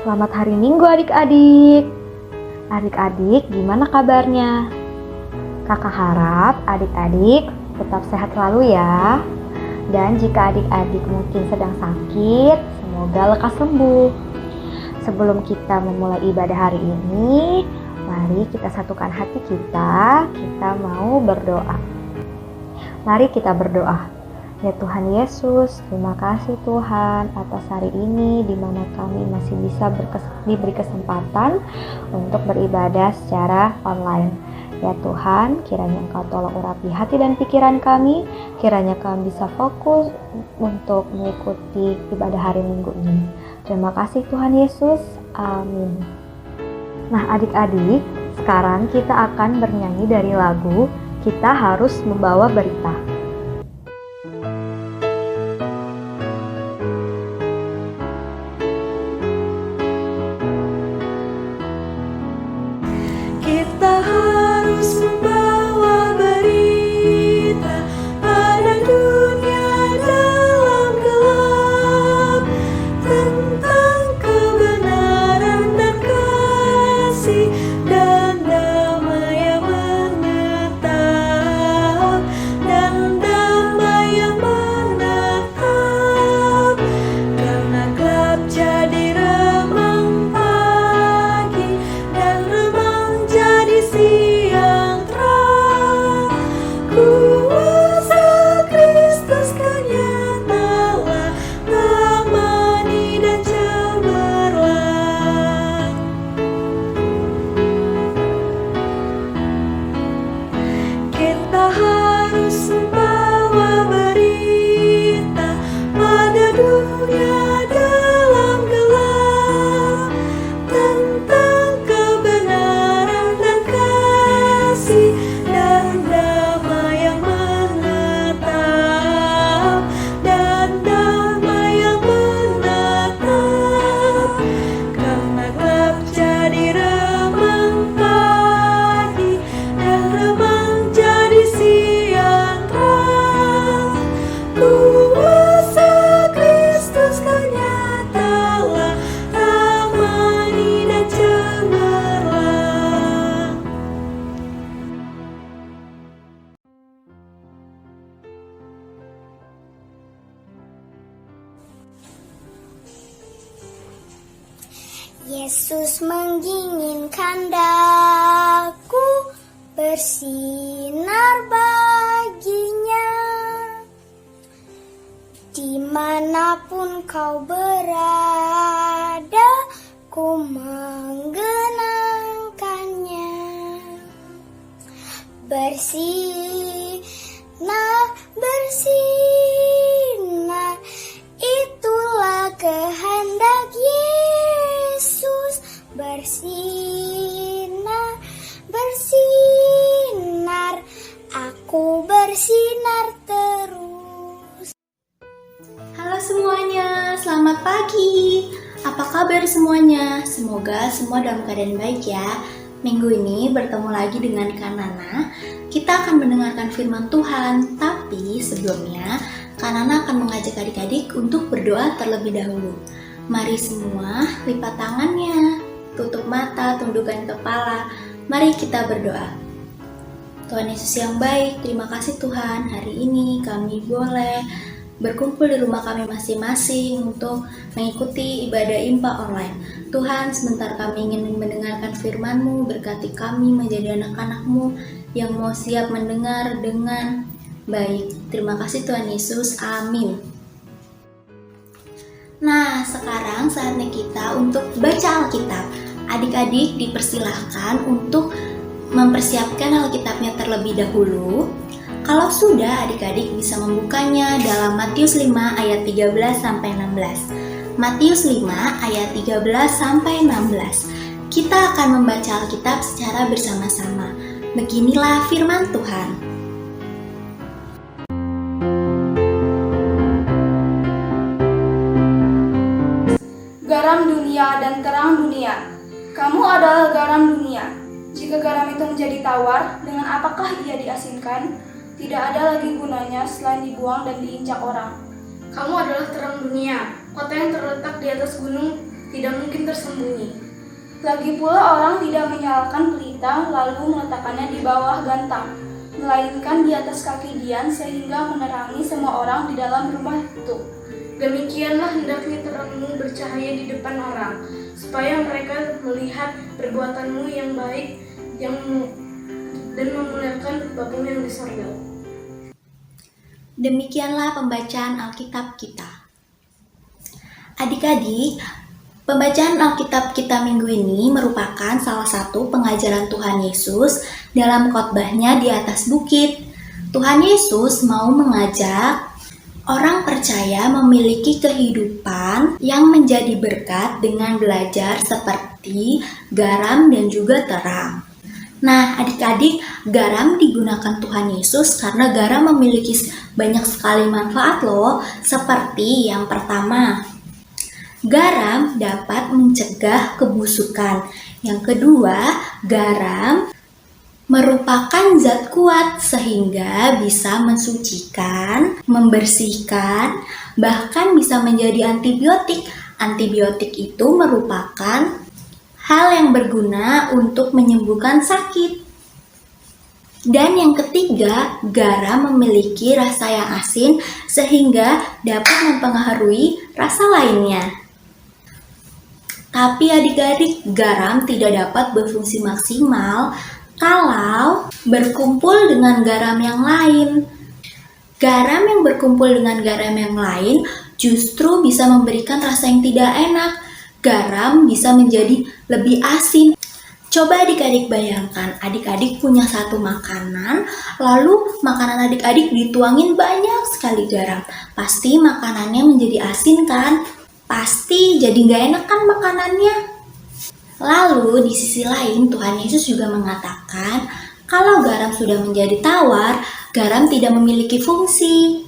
Selamat hari Minggu adik-adik. Adik-adik gimana kabarnya? Kakak harap adik-adik tetap sehat selalu ya. Dan jika adik-adik mungkin sedang sakit, semoga lekas sembuh. Sebelum kita memulai ibadah hari ini, mari kita satukan hati kita mau berdoa. Mari kita berdoa. Ya Tuhan Yesus, terima kasih Tuhan atas hari ini di mana kami masih bisa diberi kesempatan untuk beribadah secara online. Ya Tuhan, kiranya Engkau tolong urapi hati dan pikiran kami, kiranya kami bisa fokus untuk mengikuti ibadah hari Minggu ini. Terima kasih Tuhan Yesus, amin. Nah adik-adik, sekarang kita akan bernyanyi dari lagu Kita Harus Membawa Berita. Kita harus membawa berita pada dunia dalam gelap tentang kebenaran dan kasih dan damai yang menetap karena gelap jadi remang pagi dan remang jadi siang terang. Kuasa Kristus kan nyatalah, amani dan cemerlang. Kita harus membawa berita pada dunia dalam gelap tentang kebenaran dan kasih dan damai yang menetap karena gelap jadi remang pagi dan remang jadi siang terang. Kuasa Kristus kan nyatalah, amani dan cemerlang. Yesus menginginkan daku bersinar baginya. Dimanapun kau berada, ku menggenangkannya. Bersinar, itulah kehendak Yesus. Bersinar, aku bersinar terus. Halo semuanya, selamat pagi. Apa kabar semuanya? Semoga semua dalam keadaan baik ya. Minggu ini bertemu lagi dengan Kak Nana. Kita akan mendengarkan firman Tuhan, tapi sebelumnya Kak Nana akan mengajak adik-adik untuk berdoa terlebih dahulu. Mari semua lipat tangannya, tutup mata, tundukkan kepala. Mari kita berdoa. Tuhan Yesus yang baik, terima kasih Tuhan. Hari ini kami boleh berkumpul di rumah kami masing-masing untuk mengikuti ibadah IMPA online. Tuhan, sebentar kami ingin mendengarkan firman-Mu, berkati kami menjadi anak-anak-Mu yang mau siap mendengar dengan baik. Terima kasih Tuhan Yesus, amin. Nah, sekarang saatnya kita untuk baca Alkitab. Adik-adik dipersilahkan untuk mempersiapkan Alkitabnya terlebih dahulu. Kalau sudah, adik-adik bisa membukanya dalam Matius 5 ayat 13-16. Matius 5 ayat 13-16. Kita akan membaca Alkitab secara bersama-sama. Beginilah firman Tuhan. Garam dunia dan terang dunia. Kamu adalah garam dunia. Jika garam itu menjadi tawar, dengan apakah ia diasinkan? Tidak ada lagi gunanya selain dibuang dan diinjak orang. Kamu adalah terang dunia. Kota yang terletak di atas gunung tidak mungkin tersembunyi. Lagi pula orang tidak menyalakan pelita lalu meletakkannya di bawah gantang, melainkan di atas kaki Dian sehingga menerangi semua orang di dalam rumah itu. Demikianlah hendaknya terangmu bercahaya di depan orang, supaya mereka melihat perbuatanmu yang baik dan memuliakan Bapamu yang di sorga. Demikianlah pembacaan Alkitab kita. Adik-adik, pembacaan Alkitab kita minggu ini merupakan salah satu pengajaran Tuhan Yesus dalam khotbahnya di atas bukit. Tuhan Yesus mau mengajak orang percaya memiliki kehidupan yang menjadi berkat dengan belajar seperti garam dan juga terang. Nah, adik-adik, garam digunakan Tuhan Yesus karena garam memiliki banyak sekali manfaat loh. Seperti yang pertama, garam dapat mencegah kebusukan. Yang kedua, garam merupakan zat kuat sehingga bisa mensucikan, membersihkan, bahkan bisa menjadi antibiotik. Antibiotik itu merupakan hal yang berguna untuk menyembuhkan sakit. Dan yang ketiga, garam memiliki rasa yang asin sehingga dapat mempengaruhi rasa lainnya. Tapi adik-adik, garam tidak dapat berfungsi maksimal kalau berkumpul dengan garam yang lain. Garam yang berkumpul dengan garam yang lain justru bisa memberikan rasa yang tidak enak. Garam bisa menjadi lebih asin. Coba adik-adik bayangkan, adik-adik punya satu makanan, lalu makanan adik-adik dituangin banyak sekali garam. Pasti makanannya menjadi asin kan? Pasti jadi gak enak kan makanannya? Lalu di sisi lain Tuhan Yesus juga mengatakan, kalau garam sudah menjadi tawar, garam tidak memiliki fungsi.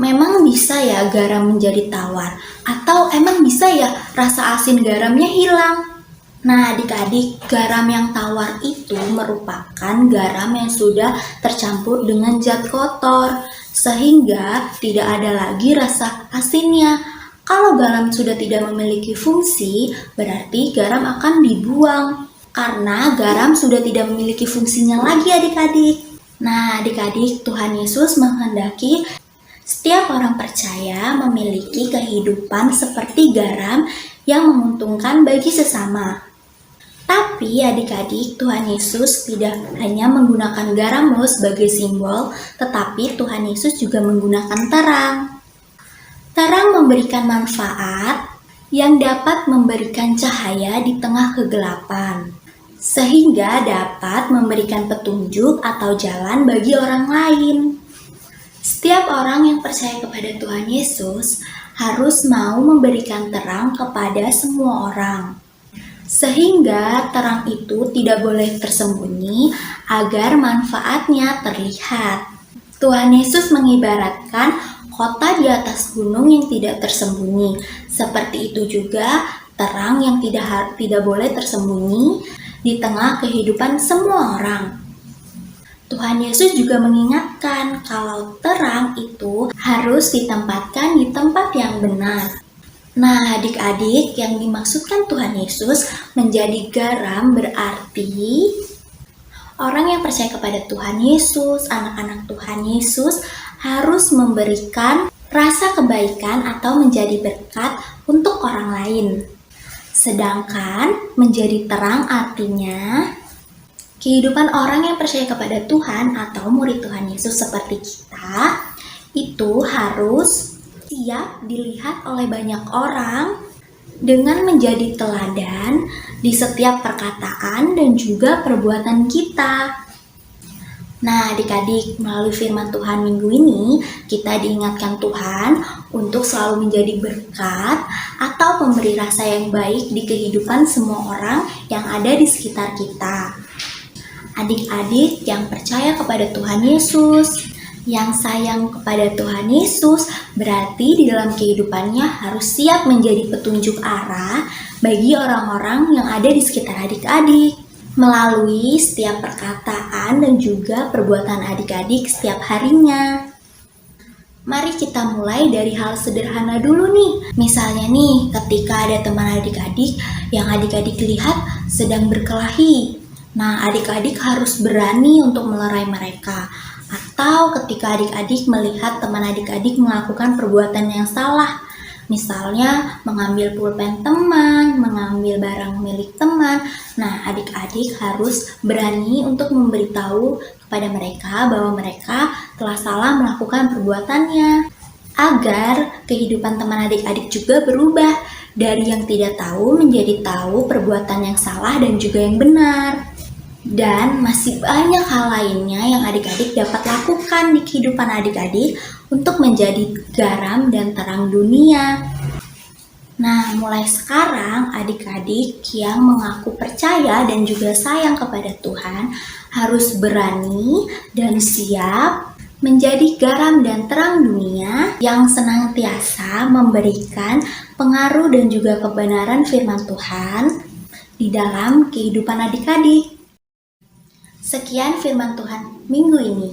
Memang bisa ya garam menjadi tawar? Atau emang bisa ya rasa asin garamnya hilang? Nah adik-adik, garam yang tawar itu merupakan garam yang sudah tercampur dengan zat kotor, sehingga tidak ada lagi rasa asinnya. Kalau garam sudah tidak memiliki fungsi, berarti garam akan dibuang. Karena garam sudah tidak memiliki fungsinya lagi adik-adik. Nah adik-adik, Tuhan Yesus menghendaki setiap orang percaya memiliki kehidupan seperti garam yang menguntungkan bagi sesama. Tapi adik-adik, Tuhan Yesus tidak hanya menggunakan garam loh sebagai simbol, tetapi Tuhan Yesus juga menggunakan terang. Terang memberikan manfaat yang dapat memberikan cahaya di tengah kegelapan, sehingga dapat memberikan petunjuk atau jalan bagi orang lain. Setiap orang yang percaya kepada Tuhan Yesus harus mau memberikan terang kepada semua orang. Sehingga terang itu tidak boleh tersembunyi agar manfaatnya terlihat. Tuhan Yesus mengibaratkan kota di atas gunung yang tidak tersembunyi. Seperti itu juga terang yang tidak boleh tersembunyi di tengah kehidupan semua orang. Tuhan Yesus juga mengingatkan kalau terang itu harus ditempatkan di tempat yang benar. Nah, adik-adik, yang dimaksudkan Tuhan Yesus menjadi garam berarti orang yang percaya kepada Tuhan Yesus, anak-anak Tuhan Yesus harus memberikan rasa kebaikan atau menjadi berkat untuk orang lain. Sedangkan menjadi terang artinya kehidupan orang yang percaya kepada Tuhan atau murid Tuhan Yesus seperti kita itu harus siap dilihat oleh banyak orang dengan menjadi teladan di setiap perkataan dan juga perbuatan kita. Nah adik-adik, melalui firman Tuhan minggu ini kita diingatkan Tuhan untuk selalu menjadi berkat atau pemberi rasa yang baik di kehidupan semua orang yang ada di sekitar kita. Adik-adik yang percaya kepada Tuhan Yesus, yang sayang kepada Tuhan Yesus, berarti di dalam kehidupannya harus siap menjadi petunjuk arah bagi orang-orang yang ada di sekitar adik-adik. Melalui setiap perkataan dan juga perbuatan adik-adik setiap harinya. Mari kita mulai dari hal sederhana dulu nih. Misalnya nih, ketika ada teman adik-adik yang adik-adik lihat sedang berkelahi. Nah, adik-adik harus berani untuk melerai mereka. Atau ketika adik-adik melihat teman adik-adik melakukan perbuatan yang salah. Misalnya mengambil pulpen teman, mengambil barang milik teman. Nah, adik-adik harus berani untuk memberitahu kepada mereka bahwa mereka telah salah melakukan perbuatannya. Agar kehidupan teman adik-adik juga berubah dari yang tidak tahu menjadi tahu perbuatan yang salah dan juga yang benar. Dan masih banyak hal lainnya yang adik-adik dapat lakukan di kehidupan adik-adik untuk menjadi garam dan terang dunia. Nah, mulai sekarang adik-adik yang mengaku percaya dan juga sayang kepada Tuhan harus berani dan siap menjadi garam dan terang dunia yang senantiasa memberikan pengaruh dan juga kebenaran firman Tuhan di dalam kehidupan adik-adik. Sekian firman Tuhan minggu ini.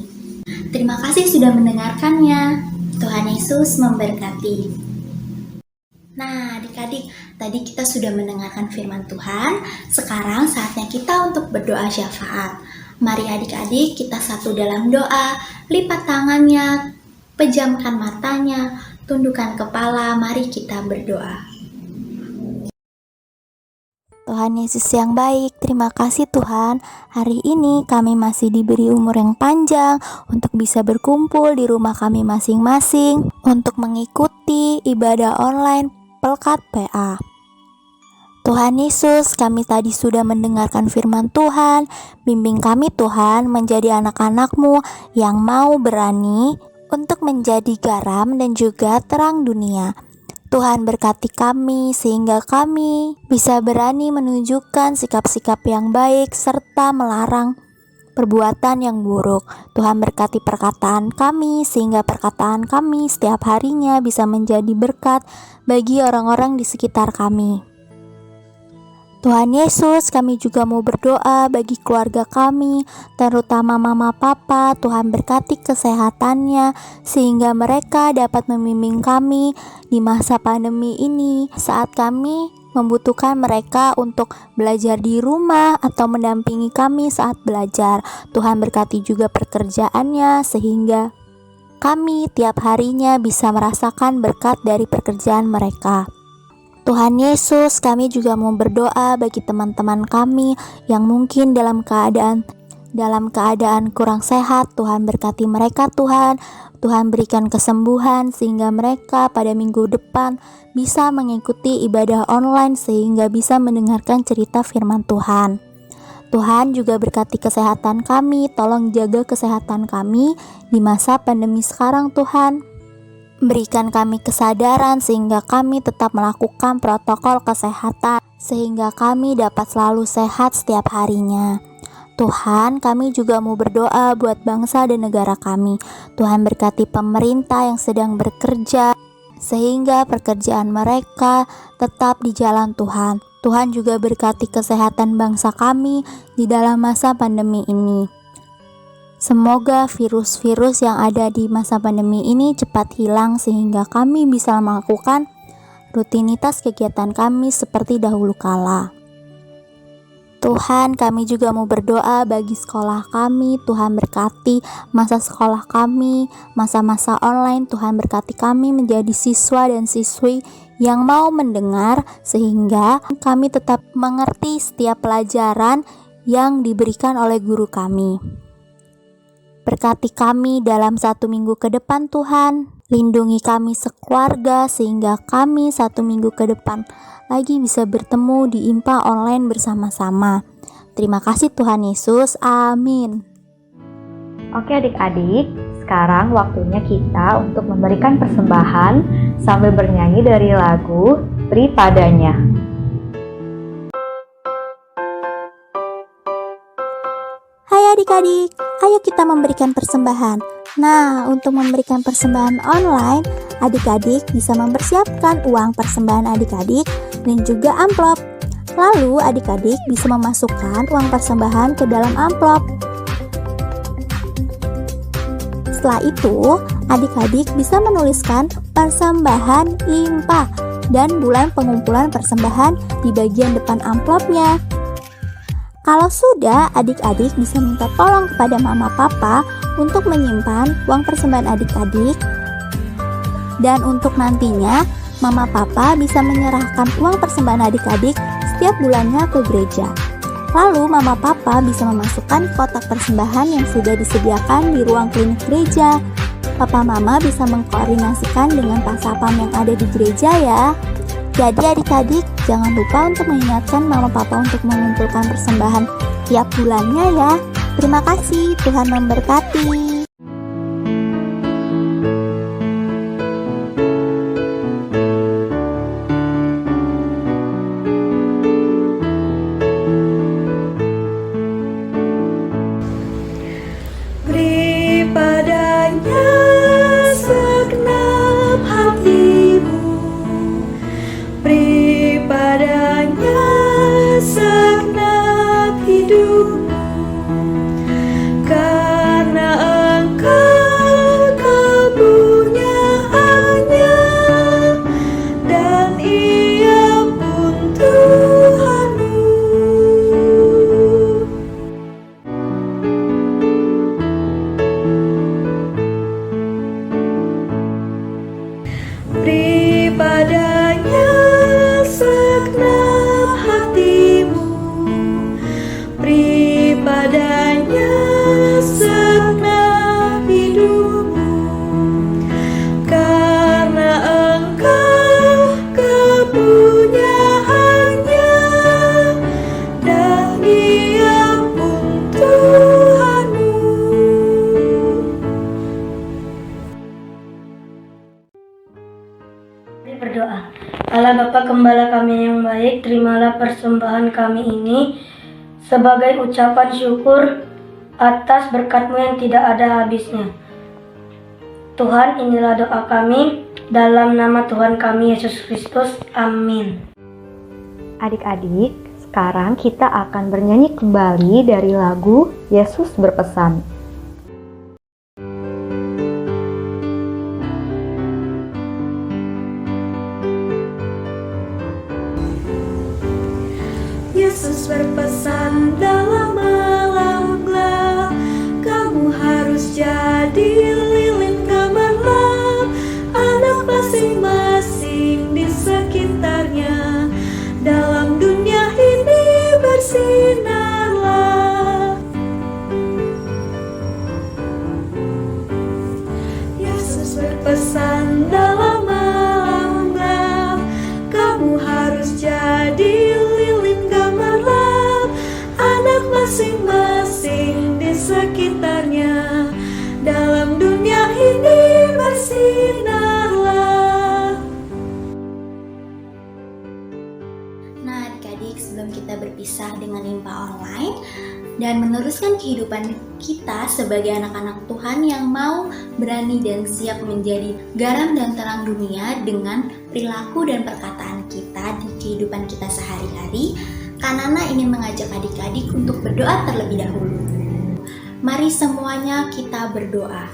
Terima kasih sudah mendengarkannya. Tuhan Yesus memberkati. Nah, adik-adik, tadi kita sudah mendengarkan firman Tuhan. Sekarang saatnya kita untuk berdoa syafaat. Mari adik-adik kita satu dalam doa. Lipat tangannya, pejamkan matanya, tundukkan kepala. Mari kita berdoa. Tuhan Yesus yang baik, terima kasih Tuhan. Hari ini kami masih diberi umur yang panjang untuk bisa berkumpul di rumah kami masing-masing untuk mengikuti ibadah online Pelkat PA. Tuhan Yesus, kami tadi sudah mendengarkan firman Tuhan. Bimbing kami Tuhan menjadi anak-anak-Mu yang mau berani untuk menjadi garam dan juga terang dunia. Tuhan berkati kami sehingga kami bisa berani menunjukkan sikap-sikap yang baik serta melarang perbuatan yang buruk. Tuhan berkati perkataan kami sehingga perkataan kami setiap harinya bisa menjadi berkat bagi orang-orang di sekitar kami. Tuhan Yesus, kami juga mau berdoa bagi keluarga kami, terutama mama papa. Tuhan berkati kesehatannya sehingga mereka dapat membimbing kami di masa pandemi ini saat kami membutuhkan mereka untuk belajar di rumah atau mendampingi kami saat belajar. Tuhan berkati juga pekerjaannya sehingga kami tiap harinya bisa merasakan berkat dari pekerjaan mereka. Tuhan Yesus, kami juga mau berdoa bagi teman-teman kami yang mungkin dalam keadaan kurang sehat. Tuhan berkati mereka Tuhan. Tuhan berikan kesembuhan sehingga mereka pada minggu depan bisa mengikuti ibadah online sehingga bisa mendengarkan cerita firman Tuhan. Tuhan juga berkati kesehatan kami. Tolong jaga kesehatan kami di masa pandemi sekarang Tuhan. Berikan kami kesadaran sehingga kami tetap melakukan protokol kesehatan sehingga kami dapat selalu sehat setiap harinya. Tuhan, kami juga mau berdoa buat bangsa dan negara kami. Tuhan berkati pemerintah yang sedang bekerja sehingga pekerjaan mereka tetap di jalan Tuhan. Tuhan juga berkati kesehatan bangsa kami di dalam masa pandemi ini. Semoga virus-virus yang ada di masa pandemi ini cepat hilang sehingga kami bisa melakukan rutinitas kegiatan kami seperti dahulu kala. Tuhan, kami juga mau berdoa bagi sekolah kami. Tuhan berkati masa sekolah kami, masa-masa online. Tuhan berkati kami menjadi siswa dan siswi yang mau mendengar sehingga kami tetap mengerti setiap pelajaran yang diberikan oleh guru kami. Berkati kami dalam 1 minggu ke depan Tuhan. Lindungi kami sekeluarga sehingga kami 1 minggu ke depan lagi bisa bertemu di IMPA online bersama-sama. Terima kasih Tuhan Yesus. Amin. Oke adik-adik, sekarang waktunya kita untuk memberikan persembahan sambil bernyanyi dari lagu Beri Padanya. Hai adik-adik, ayo kita memberikan persembahan. Nah, untuk memberikan persembahan online, adik-adik bisa mempersiapkan uang persembahan adik-adik dan juga amplop. Lalu adik-adik bisa memasukkan uang persembahan ke dalam amplop. Setelah itu, Adik-adik bisa menuliskan persembahan IMPA dan bulan pengumpulan persembahan di bagian depan amplopnya. Kalau sudah, adik-adik bisa minta tolong kepada mama papa untuk menyimpan uang persembahan adik-adik. Dan untuk nantinya, mama papa bisa menyerahkan uang persembahan adik-adik setiap bulannya ke gereja. Lalu mama papa bisa memasukkan kotak persembahan yang sudah disediakan di ruang klinik gereja. Papa mama bisa mengkoordinasikan dengan pasapam yang ada di gereja ya. Jadi adik-adik jangan lupa untuk mengingatkan mama papa untuk mengumpulkan persembahan tiap bulannya ya. Terima kasih, Tuhan memberkati. Beri padanya segenap hatimu, beri padanya segenap hidupmu, karena Engkau kepunyaannya dan Ia pun Tuhanmu. Beri padanya segenap hatimu, beri padanya segenap hidupmu, karena Engkau kepunyaannya dan Ia pun Tuhanmu. Mari berdoa. Allah Bapa Gembala kami yang baik, terimalah persembahan kami ini sebagai ucapan syukur atas berkat-Mu yang tidak ada habisnya. Tuhan, inilah doa kami dalam nama Tuhan kami Yesus Kristus. Amin. Adik-adik, sekarang kita akan bernyanyi kembali dari lagu Yesus Berpesan. Yesus berpesan dalam malam gelap, kamu harus jadi lilin gemerlap, anak masing-masing di sekitarnya, dalam dunia ini bersinarlah. Yesus berpesan dalam malam gelap, kamu harus jadi masing-masing di sekitarnya, dalam dunia ini bersinarlah. Nah adik-adik, sebelum kita berpisah dengan IMPA online dan meneruskan kehidupan kita sebagai anak-anak Tuhan yang mau, berani, dan siap menjadi garam dan terang dunia dengan perilaku dan perkataan kita di kehidupan kita sehari-hari, Kak Nana ingin mengajak adik-adik untuk berdoa terlebih dahulu. Mari semuanya kita berdoa.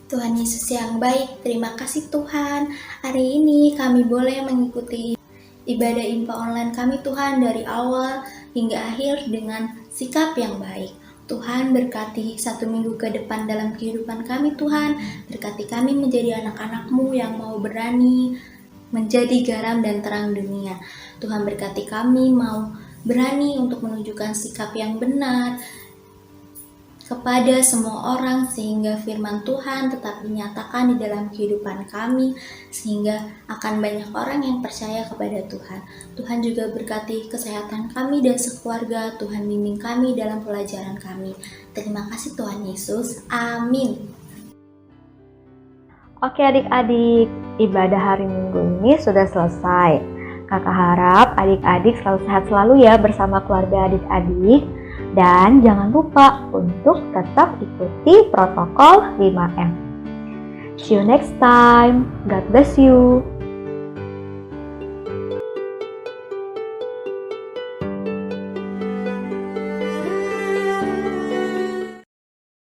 Tuhan Yesus yang baik, terima kasih Tuhan. Hari ini kami boleh mengikuti ibadah IMPA online kami Tuhan dari awal hingga akhir dengan sikap yang baik. Tuhan berkati 1 minggu ke depan dalam kehidupan kami Tuhan. Berkati kami menjadi anak-anak-Mu yang mau berani menjadi garam dan terang dunia. Tuhan berkati kami mau berani untuk menunjukkan sikap yang benar kepada semua orang, sehingga firman Tuhan tetap dinyatakan di dalam kehidupan kami, sehingga akan banyak orang yang percaya kepada Tuhan. Tuhan juga berkati kesehatan kami dan sekeluarga. Tuhan bimbing kami dalam pelajaran kami. Terima kasih Tuhan Yesus. Amin. Oke adik-adik, ibadah hari Minggu ini sudah selesai. Kakak harap adik-adik selalu sehat selalu ya bersama keluarga adik-adik. Dan jangan lupa untuk tetap ikuti protokol 5M. See you next time. God bless you.